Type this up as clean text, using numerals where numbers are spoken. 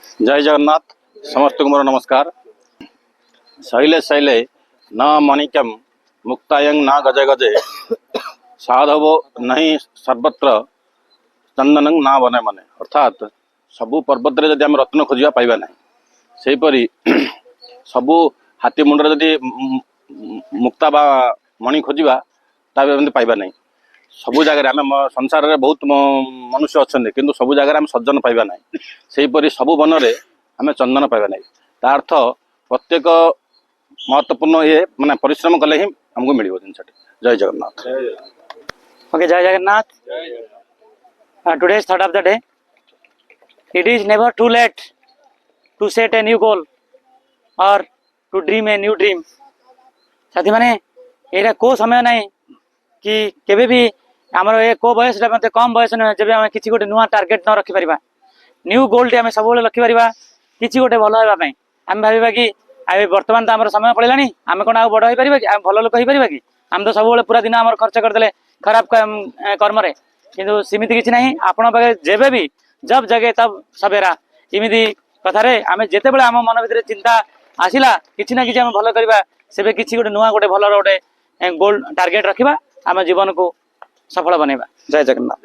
जय जगन्नाथ समस्त को मोर नमस्कार। शैले शैले न मणिक्यम मुक्तायं न गजे गजे साधवो नहीं सर्वत्र चंदनं न बने मने। अर्थात सबू पर्वत जदि आम रत्न खोजा पाइबा ना सेहीपरि सबू हाथी मुंडर जदि मुक्ता बा मणि खोजा ताकि पाइबा ना। सबू जगह आम संसार में बहुत मनुष्य अच्छा किंतु सबू जगह आम सज्जन पाइबा ना सेहीपरि सबू वन में आम चंदन पाइबा ना। ता अर्थ प्रत्येक महत्वपूर्ण ये माने परिश्रम कले ही हमको मिल जिन। जय Jagannath. Okay, Jai Jagannath. Today is third of the day. It is never too late to set a new goal or to dream a new dream. साथी माने एटा को समय नहीं कि केबे भी हमर ए को बयस मते कम बयस न जब हम किछि गोटे नुवा टार्गेट न रखि परिबा न्यू गोल टे हम सब बेले रखि परिबा किछि गोटे भलो हेबा पई हम भाबिबा कि आबे वर्तमान त हमर समय पड़िलानी हम कोन आ बड़ होई परिबा कि हम भलो लोक होई परिबा कि हम तो सब बेले पूरा दिन हमर खर्च कर देले खराब कर्म रे किंतु सीमित किछि नहीं आपण पाखे जेबे भी जब जगे तब सवेरा इमिति कथा रे आमे जेते बेले हम मन भितरे चिंता आसिला किछि ना किछि हम भलो करबा सेबे किछि गोटे नुवा गोटे भलो गोटे गोल टार्गेट रखिबा आम जीवन को सफल बनैबा। जय जगन्नाथ।